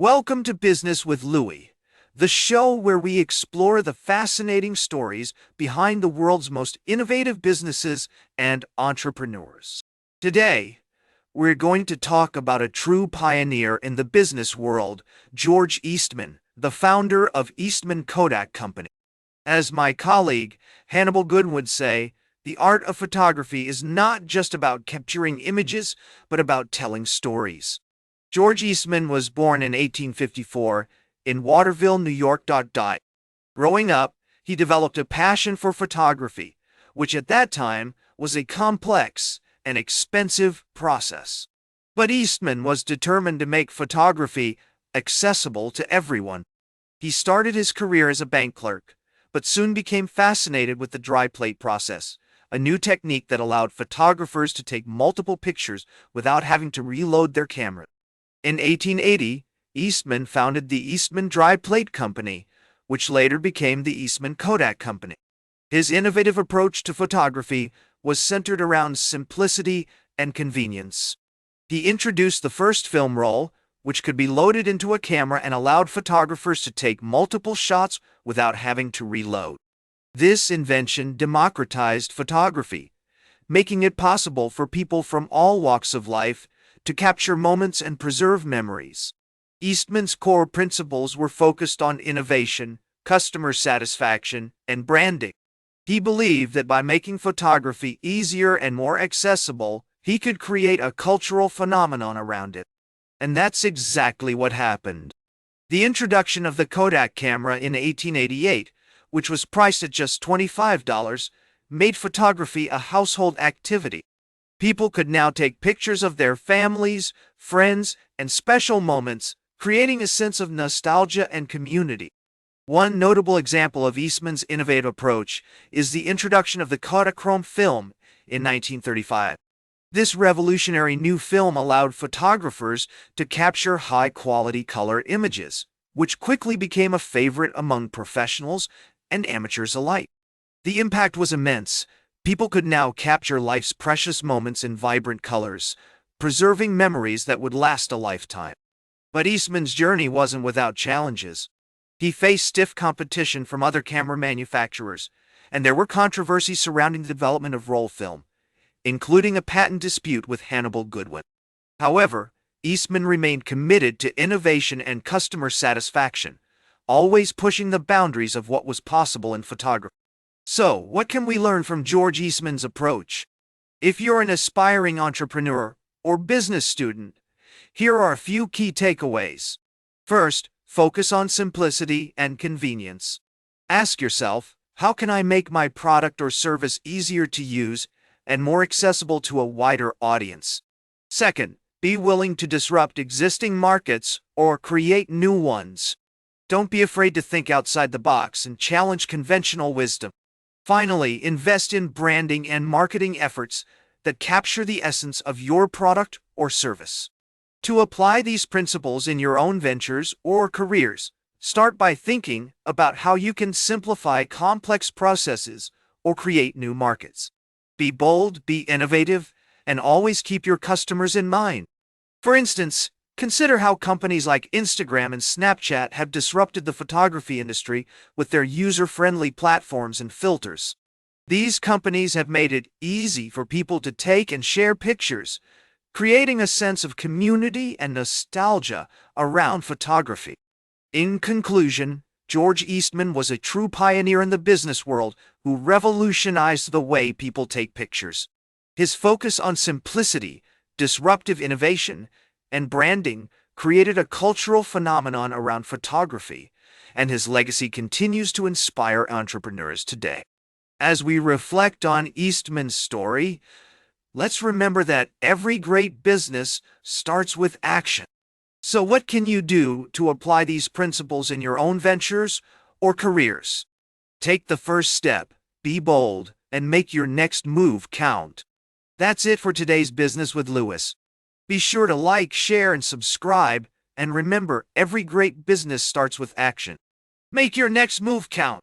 Welcome to Business with Louis, the show where we explore the fascinating stories behind the world's most innovative businesses and entrepreneurs. Today, we're going to talk about a true pioneer in the business world, George Eastman, the founder of Eastman Kodak Company. As my colleague, Hannibal Goodwin would say, the art of photography is not just about capturing images, but about telling stories. George Eastman was born in 1854 in Waterville, New York. Growing up, he developed a passion for photography, which at that time was a complex and expensive process. But Eastman was determined to make photography accessible to everyone. He started his career as a bank clerk, but soon became fascinated with the dry plate process, a new technique that allowed photographers to take multiple pictures without having to reload their camera. In 1880, Eastman founded the Eastman Dry Plate Company, which later became the Eastman Kodak Company. His innovative approach to photography was centered around simplicity and convenience. He introduced the first film roll, which could be loaded into a camera and allowed photographers to take multiple shots without having to reload. This invention democratized photography, making it possible for people from all walks of life to capture moments and preserve memories. Eastman's core principles were focused on innovation, customer satisfaction, and branding. He believed that by making photography easier and more accessible, he could create a cultural phenomenon around it. And that's exactly what happened. The introduction of the Kodak camera in 1888, which was priced at just $25, made photography a household activity. People could now take pictures of their families, friends, and special moments, creating a sense of nostalgia and community. One notable example of Eastman's innovative approach is the introduction of the Kodachrome film in 1935. This revolutionary new film allowed photographers to capture high-quality color images, which quickly became a favorite among professionals and amateurs alike. The impact was immense. People could now capture life's precious moments in vibrant colors, preserving memories that would last a lifetime. But Eastman's journey wasn't without challenges. He faced stiff competition from other camera manufacturers, and there were controversies surrounding the development of roll film, including a patent dispute with Hannibal Goodwin. However, Eastman remained committed to innovation and customer satisfaction, always pushing the boundaries of what was possible in photography. So, what can we learn from George Eastman's approach? If you're an aspiring entrepreneur or business student, here are a few key takeaways. First, focus on simplicity and convenience. Ask yourself, how can I make my product or service easier to use and more accessible to a wider audience? Second, be willing to disrupt existing markets or create new ones. Don't be afraid to think outside the box and challenge conventional wisdom. Finally, invest in branding and marketing efforts that capture the essence of your product or service. To apply these principles in your own ventures or careers, start by thinking about how you can simplify complex processes or create new markets. Be bold, be innovative, and always keep your customers in mind. For instance, consider how companies like Instagram and Snapchat have disrupted the photography industry with their user-friendly platforms and filters. These companies have made it easy for people to take and share pictures, creating a sense of community and nostalgia around photography. In conclusion, George Eastman was a true pioneer in the business world who revolutionized the way people take pictures. His focus on simplicity, disruptive innovation, and branding created a cultural phenomenon around photography, and his legacy continues to inspire entrepreneurs today. As we reflect on Eastman's story, let's remember that every great business starts with action. So what can you do to apply these principles in your own ventures or careers? Take the first step, be bold, and make your next move count. That's it for today's Business with Louis. Be sure to like, share, and subscribe, and remember, every great business starts with action. Make your next move count.